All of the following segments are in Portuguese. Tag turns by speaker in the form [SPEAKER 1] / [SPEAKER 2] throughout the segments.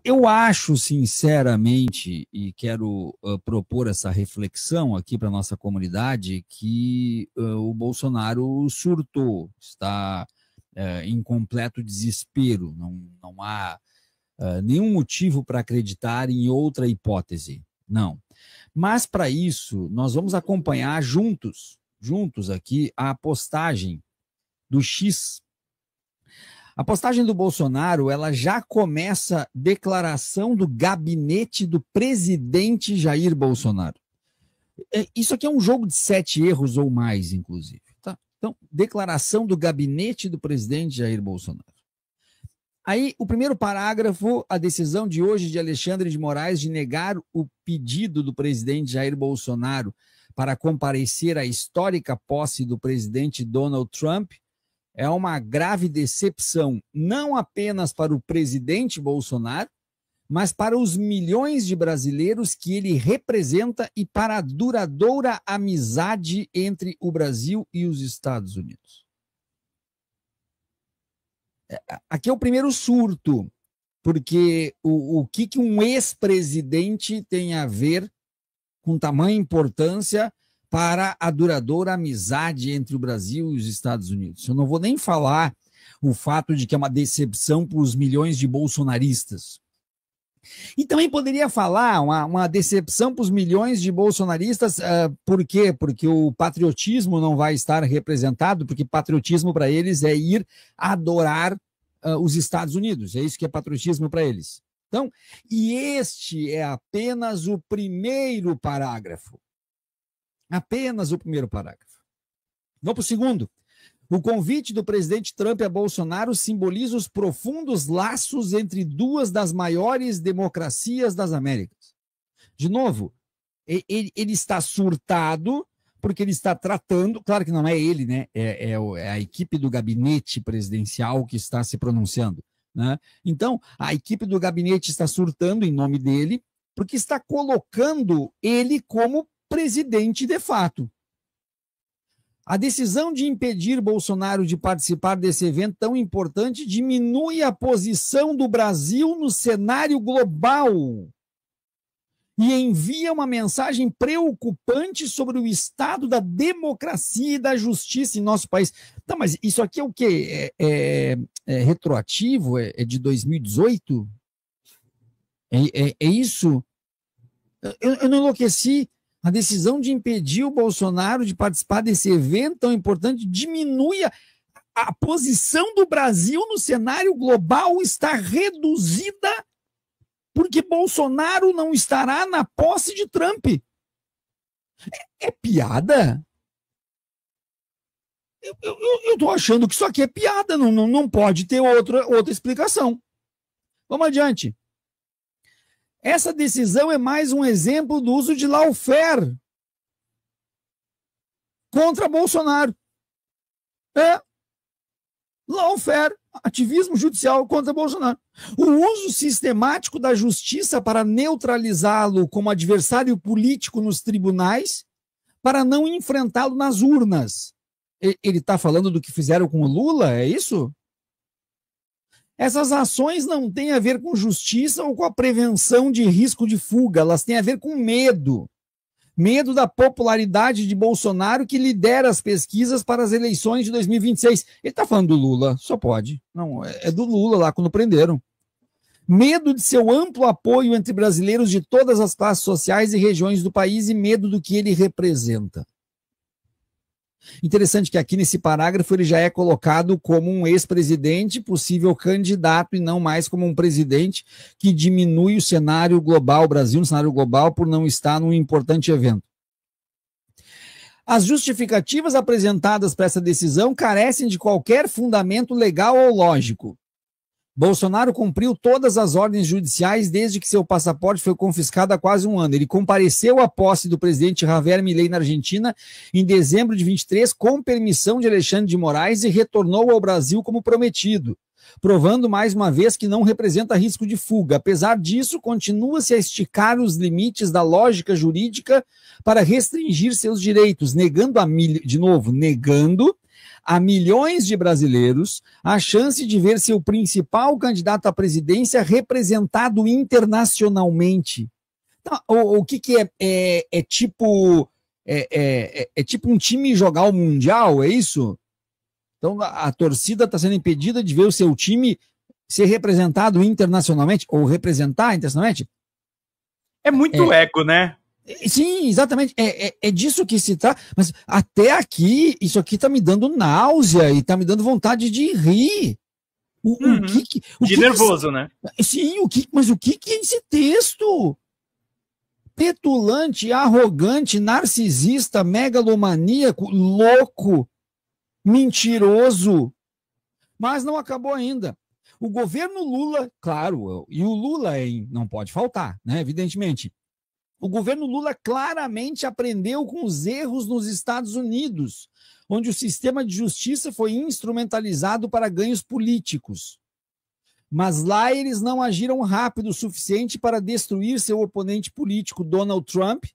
[SPEAKER 1] Eu acho, sinceramente, e quero propor essa reflexão aqui para a nossa comunidade, que o Bolsonaro surtou, está em completo desespero, não há nenhum motivo para acreditar em outra hipótese, não. Mas, para isso, nós vamos acompanhar juntos aqui, a postagem do X. A postagem do Bolsonaro, ela já começa declaração do gabinete do presidente Jair Bolsonaro. Isso aqui é um jogo de 7 erros ou mais, inclusive. Tá? Então, declaração do gabinete do presidente Jair Bolsonaro. Aí, o primeiro parágrafo, a decisão de hoje de Alexandre de Moraes de negar o pedido do presidente Jair Bolsonaro para comparecer à histórica posse do presidente Donald Trump é uma grave decepção, não apenas para o presidente Bolsonaro, mas para os milhões de brasileiros que ele representa e para a duradoura amizade entre o Brasil e os Estados Unidos. Aqui é o primeiro surto, porque o que um ex-presidente tem a ver com tamanha importância para a duradoura amizade entre o Brasil e os Estados Unidos? Eu não vou nem falar o fato de que é uma decepção para os milhões de bolsonaristas. E também poderia falar uma decepção para os milhões de bolsonaristas, por quê? Porque o patriotismo não vai estar representado, porque patriotismo para eles é ir adorar os Estados Unidos, é isso que é patriotismo para eles. Então, e este é apenas o primeiro parágrafo. Apenas o primeiro parágrafo. Vamos para o segundo. O convite do presidente Trump a Bolsonaro simboliza os profundos laços entre duas das maiores democracias das Américas. De novo, ele está surtado porque ele está tratando, claro que não é ele, né? É a equipe do gabinete presidencial que está se pronunciando, né? Então, a equipe do gabinete está surtando em nome dele porque está colocando ele como presidente de fato. A decisão de impedir Bolsonaro de participar desse evento tão importante diminui a posição do Brasil no cenário global e envia uma mensagem preocupante sobre o estado da democracia e da justiça em nosso país. Tá, mas isso aqui é o quê? É retroativo? É de 2018? É isso? Eu não enlouqueci. A decisão de impedir o Bolsonaro de participar desse evento tão importante diminui a posição do Brasil no cenário global, está reduzida porque Bolsonaro não estará na posse de Trump. É piada? Eu estou achando que isso aqui é piada, não pode ter outra explicação. Vamos adiante. Essa decisão é mais um exemplo do uso de lawfare contra Bolsonaro. Lawfare, ativismo judicial contra Bolsonaro. O uso sistemático da justiça para neutralizá-lo como adversário político nos tribunais, para não enfrentá-lo nas urnas. Ele está falando do que fizeram com o Lula, é isso? Essas ações não têm a ver com justiça ou com a prevenção de risco de fuga, elas têm a ver com medo. Medo da popularidade de Bolsonaro que lidera as pesquisas para as eleições de 2026. Ele está falando do Lula, só pode. Não, é do Lula lá quando prenderam. Medo de seu amplo apoio entre brasileiros de todas as classes sociais e regiões do país e medo do que ele representa. Interessante que aqui nesse parágrafo ele já é colocado como um ex-presidente, possível candidato, e não mais como um presidente que diminui o cenário global, o Brasil no cenário global, por não estar num importante evento. As justificativas apresentadas para essa decisão carecem de qualquer fundamento legal ou lógico. Bolsonaro cumpriu todas as ordens judiciais desde que seu passaporte foi confiscado há quase um ano. Ele compareceu à posse do presidente Javier Milei na Argentina em dezembro de 23, com permissão de Alexandre de Moraes, e retornou ao Brasil como prometido, provando mais uma vez que não representa risco de fuga. Apesar disso, continua-se a esticar os limites da lógica jurídica para restringir seus direitos, negando a milhões de brasileiros a chance de ver seu principal candidato à presidência representado internacionalmente. Então, o que é tipo tipo um time jogar o Mundial, é isso? Então a torcida está sendo impedida de ver o seu time ser representado internacionalmente ou representar internacionalmente?
[SPEAKER 2] É muito ego, né?
[SPEAKER 1] Sim, exatamente. É disso que se trata. Mas até aqui, isso aqui está me dando náusea e está me dando vontade de rir.
[SPEAKER 2] De nervoso, né?
[SPEAKER 1] Sim, mas o que é esse texto? Petulante, arrogante, narcisista, megalomaníaco, louco, mentiroso. Mas não acabou ainda. O governo Lula, claro, e o Lula não pode faltar, né? Evidentemente. O governo Lula claramente aprendeu com os erros nos Estados Unidos, onde o sistema de justiça foi instrumentalizado para ganhos políticos. Mas lá eles não agiram rápido o suficiente para destruir seu oponente político, Donald Trump,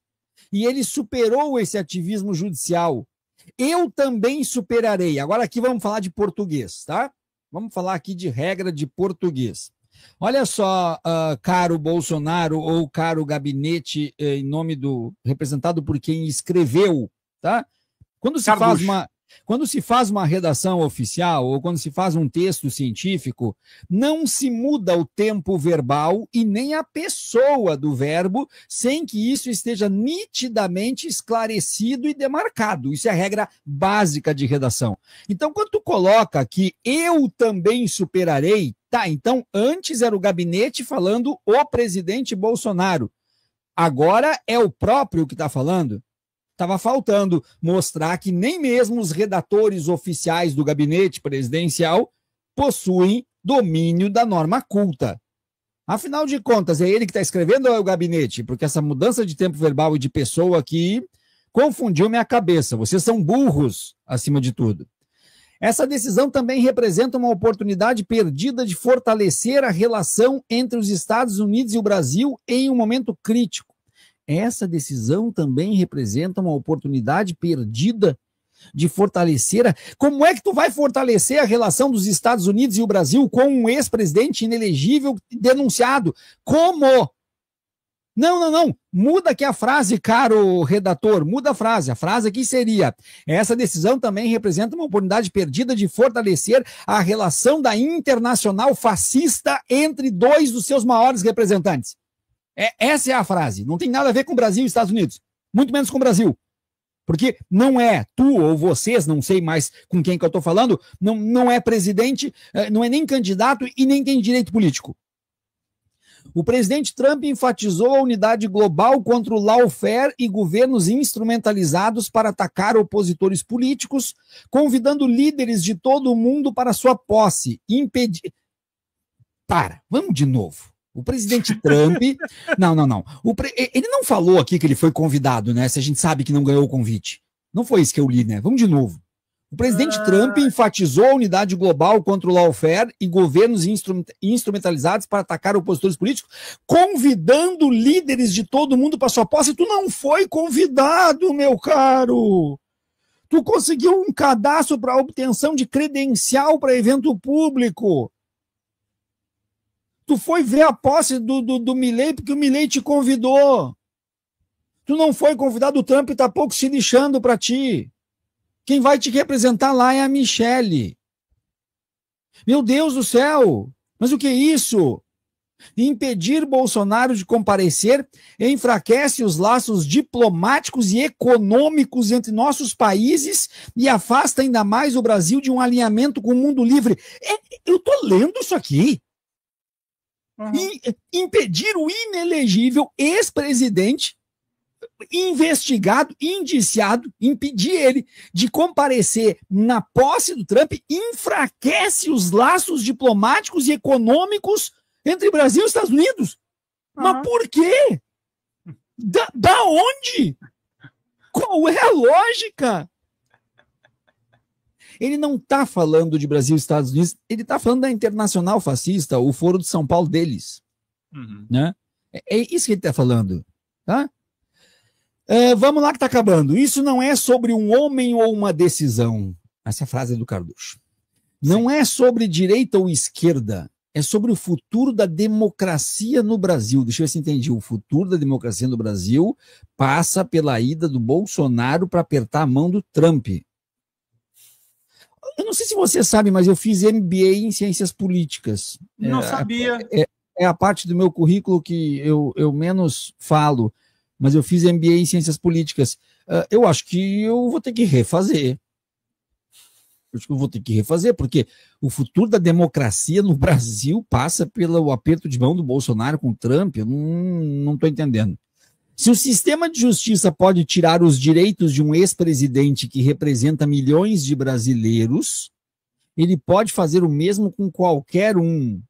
[SPEAKER 1] e ele superou esse ativismo judicial. Eu também superarei. Agora aqui vamos falar de português, tá? Vamos falar aqui de regra de português. Olha só, caro Bolsonaro ou caro gabinete em nome do representado por quem escreveu, tá? Quando se faz uma redação oficial ou quando se faz um texto científico, não se muda o tempo verbal e nem a pessoa do verbo sem que isso esteja nitidamente esclarecido e demarcado. Isso é a regra básica de redação. Então, quando tu coloca aqui, eu também superarei, tá, então antes era o gabinete falando o presidente Bolsonaro. Agora é o próprio que está falando. Estava faltando mostrar que nem mesmo os redatores oficiais do gabinete presidencial possuem domínio da norma culta. Afinal de contas, é ele que está escrevendo ou é o gabinete? Porque essa mudança de tempo verbal e de pessoa aqui confundiu minha cabeça. Vocês são burros, acima de tudo. Essa decisão também representa uma oportunidade perdida de fortalecer a relação entre os Estados Unidos e o Brasil em um momento crítico. Essa decisão também representa uma oportunidade perdida de fortalecer. Como é que tu vai fortalecer a relação dos Estados Unidos e o Brasil com um ex-presidente inelegível denunciado? Como? Não. Muda aqui a frase, caro redator. Muda a frase. A frase aqui seria: essa decisão também representa uma oportunidade perdida de fortalecer a relação da internacional fascista entre dois dos seus maiores representantes. Essa é a frase. Não tem nada a ver com o Brasil e Estados Unidos. Muito menos com o Brasil. Porque não é tu ou vocês, não sei mais com quem que eu estou falando, não é presidente, não é nem candidato e nem tem direito político. O presidente Trump enfatizou a unidade global contra o lawfare e governos instrumentalizados para atacar opositores políticos, convidando líderes de todo o mundo para sua posse, impedir... Vamos de novo. O presidente Trump... Não. Ele não falou aqui que ele foi convidado, né? Se a gente sabe que não ganhou o convite. Não foi isso que eu li, né? Vamos de novo. O presidente Trump enfatizou a unidade global contra o lawfare e governos instrumentalizados para atacar opositores políticos, convidando líderes de todo mundo para sua posse. Tu não foi convidado, meu caro. Tu conseguiu um cadastro para obtenção de credencial para evento público. Tu foi ver a posse do Milei porque o Milei te convidou. Tu não foi convidado, o Trump está pouco se lixando para ti. Quem vai te representar lá é a Michelle. Meu Deus do céu! Mas o que é isso? Impedir Bolsonaro de comparecer enfraquece os laços diplomáticos e econômicos entre nossos países e afasta ainda mais o Brasil de um alinhamento com o mundo livre. Eu estou lendo isso aqui. Impedir o inelegível ex-presidente investigado, indiciado, impedir ele de comparecer na posse do Trump enfraquece os laços diplomáticos e econômicos entre Brasil e Estados Unidos. Mas por quê? Da onde? Qual é a lógica? Ele não está falando de Brasil e Estados Unidos, ele está falando da Internacional Fascista, o Foro de São Paulo deles. Né? É isso que ele está falando. Tá? Vamos lá que está acabando. Isso não é sobre um homem ou uma decisão. Essa frase é do Carducho. Não é sobre direita ou esquerda, é sobre o futuro da democracia no Brasil. Deixa eu ver se entendi. O futuro da democracia no Brasil passa pela ida do Bolsonaro para apertar a mão do Trump. Eu não sei se você sabe, mas eu fiz MBA em Ciências Políticas.
[SPEAKER 2] Não sabia.
[SPEAKER 1] É a parte do meu currículo que eu menos falo, mas eu fiz MBA em Ciências Políticas. Eu acho que eu vou ter que refazer. Porque o futuro da democracia no Brasil passa pelo aperto de mão do Bolsonaro com o Trump. Eu não estou entendendo. Se o sistema de justiça pode tirar os direitos de um ex-presidente que representa milhões de brasileiros, ele pode fazer o mesmo com qualquer um.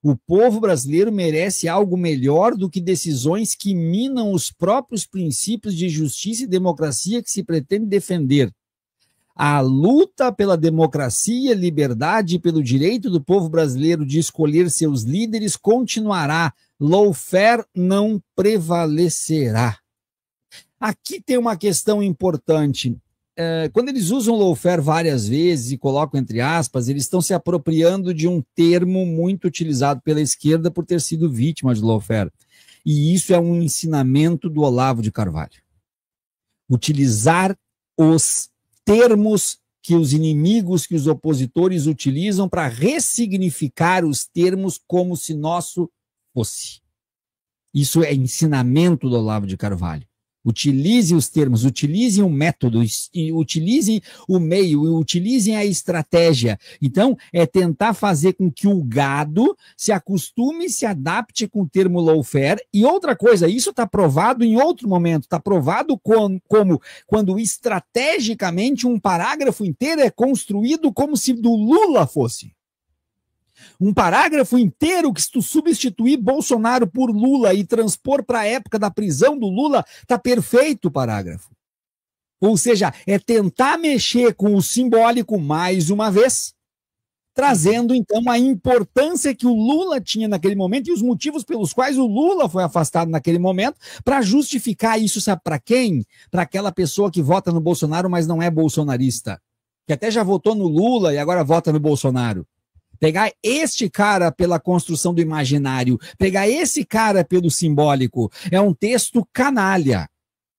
[SPEAKER 1] O povo brasileiro merece algo melhor do que decisões que minam os próprios princípios de justiça e democracia que se pretende defender. A luta pela democracia, liberdade e pelo direito do povo brasileiro de escolher seus líderes continuará. Lawfare não prevalecerá. Aqui tem uma questão importante. Quando eles usam lawfare várias vezes e colocam entre aspas, eles estão se apropriando de um termo muito utilizado pela esquerda por ter sido vítima de lawfare. E isso é um ensinamento do Olavo de Carvalho. Utilizar os termos que os inimigos, que os opositores utilizam para ressignificar os termos como se nosso fosse. Isso é ensinamento do Olavo de Carvalho. Utilize os termos, utilizem o método, utilizem o meio, utilizem a estratégia. Então, é tentar fazer com que o gado se acostume, se adapte com o termo lawfare. E outra coisa, isso está provado em outro momento, está provado como quando estrategicamente um parágrafo inteiro é construído como se do Lula fosse. Um parágrafo inteiro que se tu substituir Bolsonaro por Lula e transpor para a época da prisão do Lula, tá perfeito o parágrafo. Ou seja, é tentar mexer com o simbólico mais uma vez, trazendo então a importância que o Lula tinha naquele momento e os motivos pelos quais o Lula foi afastado naquele momento, para justificar isso, sabe para quem? Para aquela pessoa que vota no Bolsonaro, mas não é bolsonarista, que até já votou no Lula e agora vota no Bolsonaro. Pegar este cara pela construção do imaginário, pegar esse cara pelo simbólico, é um texto canalha.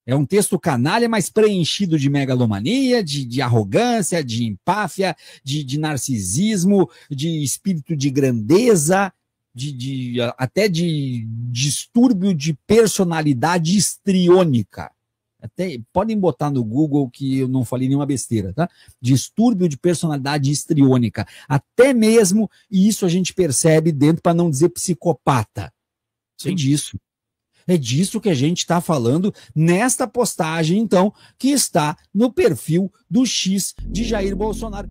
[SPEAKER 1] É um texto canalha, mas preenchido de megalomania, de arrogância, de empáfia, de narcisismo, de espírito de grandeza, até de distúrbio de personalidade histriônica. Até, podem botar no Google que eu não falei nenhuma besteira, tá? Distúrbio de personalidade histriônica. Até mesmo, e isso a gente percebe dentro, para não dizer psicopata. Sim. É disso que a gente está falando nesta postagem, então, que está no perfil do X de Jair Bolsonaro.